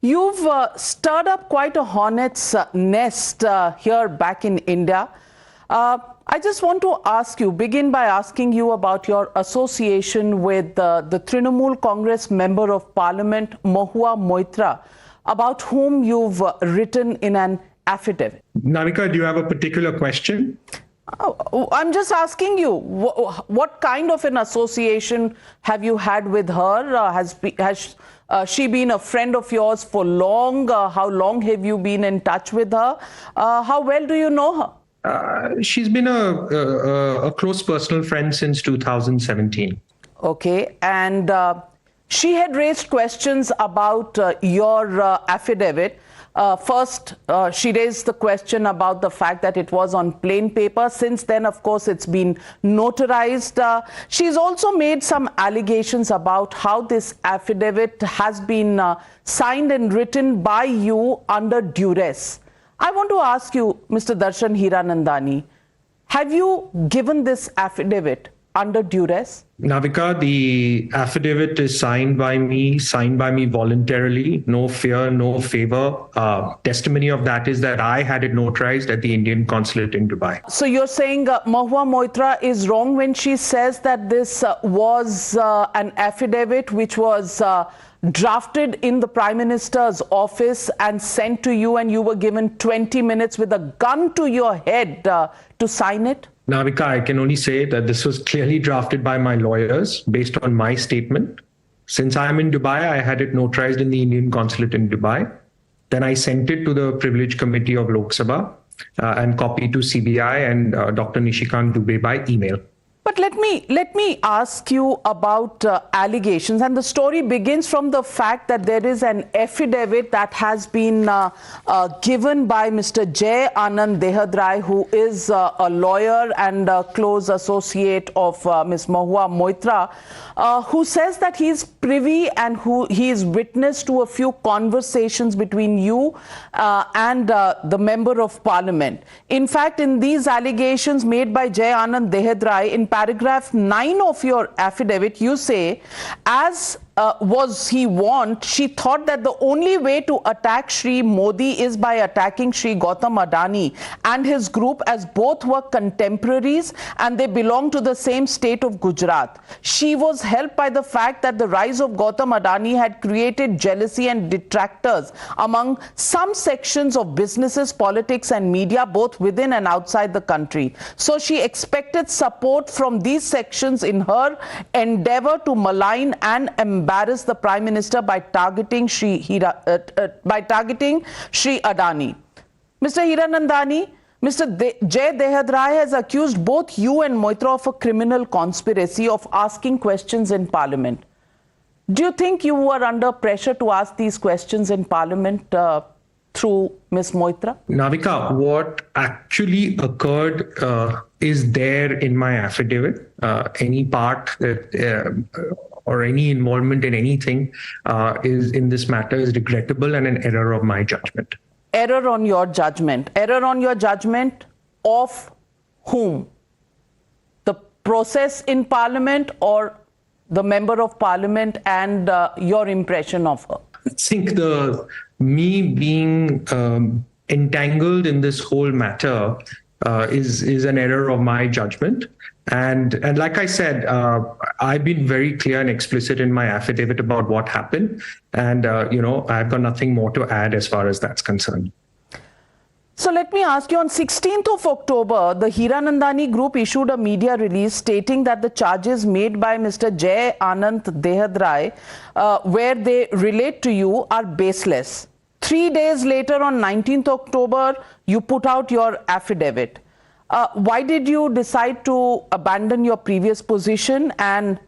You've stirred up quite a hornet's nest here back in India. I just want to begin by asking you about your association with the Trinamool Congress Member of Parliament, Mahua Moitra, about whom you've written in an affidavit. Navika, do you have a particular question? I'm just asking you, what kind of an association have you had with her? Has she been a friend of yours for long? How long have you been in touch with her? How well do you know her? She's been a close personal friend since 2017. Okay, and she had raised questions about your affidavit. First, she raised the question about the fact that it was on plain paper. Since then, of course, it's been notarized. She's also made some allegations about how this affidavit has been signed and written by you under duress. I want to ask you, Mr. Darshan Hiranandani, have you given this affidavit under duress? Navika, the affidavit is signed by me voluntarily, no fear, no favor. Testimony of that is that I had it notarized at the Indian consulate in Dubai. So you're saying Mahua Moitra is wrong when she says that this was an affidavit which was drafted in the Prime Minister's office and sent to you, and you were given 20 minutes with a gun to your head to sign it? Navika, I can only say that this was clearly drafted by my lawyers based on my statement. Since I'm in Dubai, I had it notarized in the Indian consulate in Dubai. Then I sent it to the Privilege Committee of Lok Sabha and copied to CBI and Dr. Nishikant Dubey by email. But let me ask you about allegations, and the story begins from the fact that there is an affidavit that has been given by Mr. Jai Anand Dehadrai, who is a lawyer and a close associate of Ms. Mahua Moitra, who says that he is privy and he is witness to a few conversations between you and the Member of Parliament. In fact, in these allegations made by Jai Anand Dehadrai, in paragraph 9 of your affidavit, you say, as was he warned, she thought that the only way to attack Shri Modi is by attacking Shri Gautam Adani and his group, as both were contemporaries and they belong to the same state of Gujarat. She was helped by the fact that the rise of Gautam Adani had created jealousy and detractors among some sections of businesses, politics and media, both within and outside the country. So she expected support from these sections in her endeavor to malign and embarrass the Prime Minister by targeting Shri Adani. Mr. Hiranandani, Mr. Jai Dehadrai has accused both you and Moitra of a criminal conspiracy of asking questions in Parliament. Do you think you were under pressure to ask these questions in Parliament through Ms. Moitra? Navika, what actually occurred is there in my affidavit. Any part that or any involvement in anything is in this matter is regrettable and an error of my judgment. Error on your judgment. Error on your judgment of whom? The process in Parliament or the Member of Parliament and your impression of her? I think me being entangled in this whole matter is an error of my judgment. And like I said, I've been very clear and explicit in my affidavit about what happened. And, I've got nothing more to add as far as that's concerned. So let me ask you, on 16th of October, the Hiranandani group issued a media release stating that the charges made by Mr. Jai Anand Dehadrai, where they relate to you, are baseless. 3 days later, on 19th October, you put out your affidavit. Why did you decide to abandon your previous position, and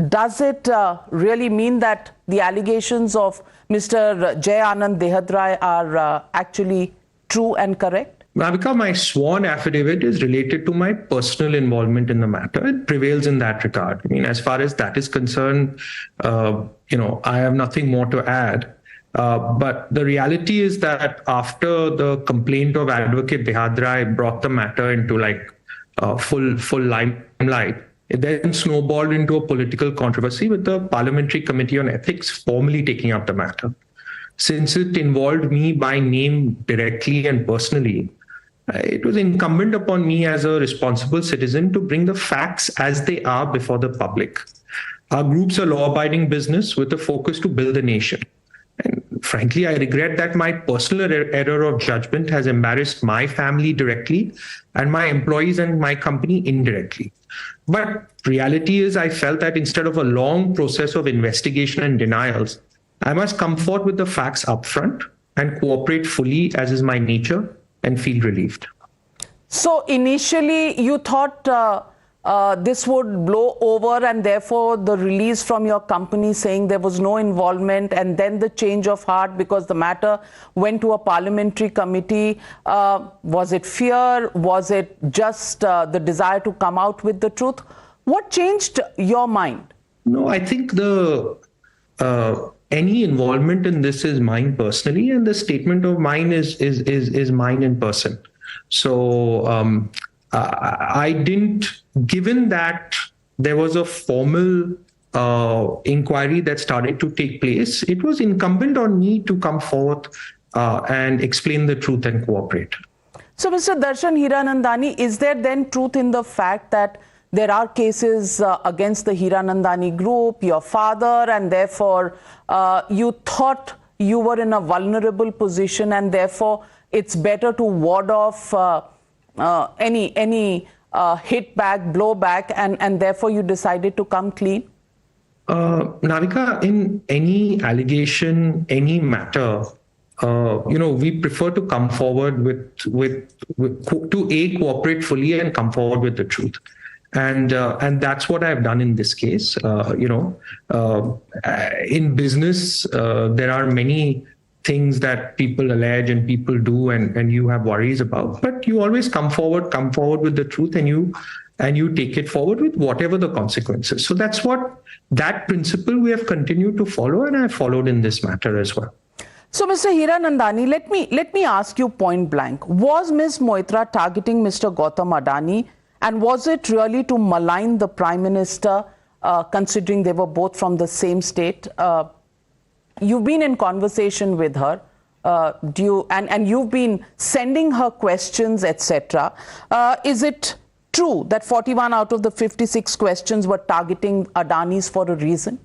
does it really mean that the allegations of Mr. Jai Anand Dehadrai are actually true and correct? Navika, my sworn affidavit is related to my personal involvement in the matter. It prevails in that regard. I mean, as far as that is concerned, I have nothing more to add. But the reality is that after the complaint of Advocate Dehadrai brought the matter into full limelight, it then snowballed into a political controversy with the Parliamentary Committee on Ethics formally taking up the matter. since it involved me by name directly and personally, it was incumbent upon me as a responsible citizen to bring the facts as they are before the public. Our group's a law-abiding business with a focus to build a nation. And frankly, I regret that my personal error of judgment has embarrassed my family directly and my employees and my company indirectly. But reality is, I felt that instead of a long process of investigation and denials, I must come forth with the facts upfront and cooperate fully, as is my nature, and feel relieved. So initially, you thought this would blow over, and therefore the release from your company saying there was no involvement, and then the change of heart because the matter went to a parliamentary committee. Was it fear? Was it just the desire to come out with the truth? What changed your mind? No, I think any involvement in this is mine personally, and the statement of mine is mine in person. So I didn't, given that there was a formal inquiry that started to take place, it was incumbent on me to come forth and explain the truth and cooperate. So, Mr. Darshan Hiranandani, is there then truth in the fact that there are cases against the Hiranandani group, your father, and therefore you thought you were in a vulnerable position, and therefore it's better to ward off any hit back, blowback, and therefore you decided to come clean? Navika, in any allegation, any matter, we prefer to come forward to cooperate fully and come forward with the truth. And that's what I've done in this case. In business, there are many things that people allege and people do, and you have worries about. But you always come forward with the truth, and you take it forward with whatever the consequences. So that principle we have continued to follow, and I have followed in this matter as well. So, Mr. Hiranandani, let me ask you point blank: was Ms. Moitra targeting Mr. Gautam Adani? And was it really to malign the Prime Minister, considering they were both from the same state? You've been in conversation with her, and you've been sending her questions, etc. Is it true that 41 out of the 56 questions were targeting Adani's for a reason?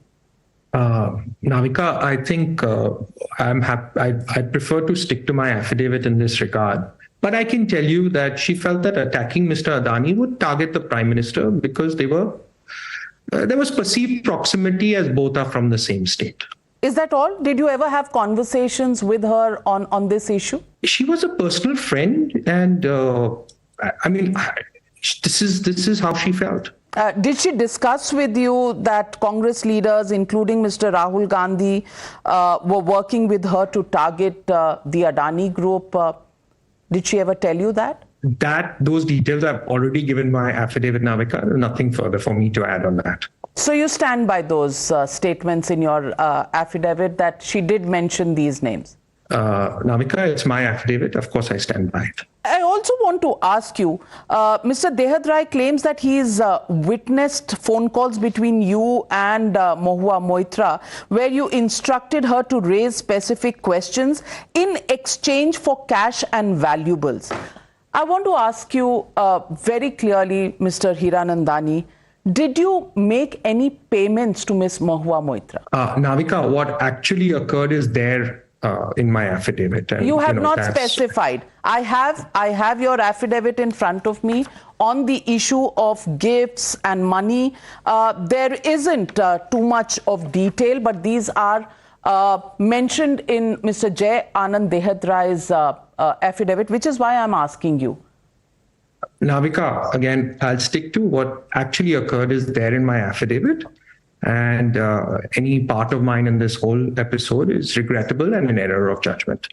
Navika, I think I prefer to stick to my affidavit in this regard. But I can tell you that she felt that attacking Mr. Adani would target the Prime Minister because there was perceived proximity, as both are from the same state. Is that all? Did you ever have conversations with her on this issue? She was a personal friend, and this is how she felt. Did she discuss with you that Congress leaders, including Mr. Rahul Gandhi, were working with her to target the Adani group? Did she ever tell you that? Those details I've already given my affidavit, Navika. Nothing further for me to add on that. So you stand by those statements in your affidavit that she did mention these names? Navika, it's my affidavit. Of course, I stand by it. I also want to ask you, Mr. Dehadrai claims that he's witnessed phone calls between you and Mahua Moitra, where you instructed her to raise specific questions in exchange for cash and valuables. I want to ask you very clearly, Mr. Hiranandani, did you make any payments to Ms. Mahua Moitra? Navika, what actually occurred is there in my affidavit. And, you have not specified. I have your affidavit in front of me on the issue of gifts and money. There isn't too much of detail, but these are mentioned in Mr. J. Anand Dehadrai's affidavit, which is why I'm asking you. Navika, again, I'll stick to what actually occurred is there in my affidavit. And any part of mine in this whole episode is regrettable and an error of judgment.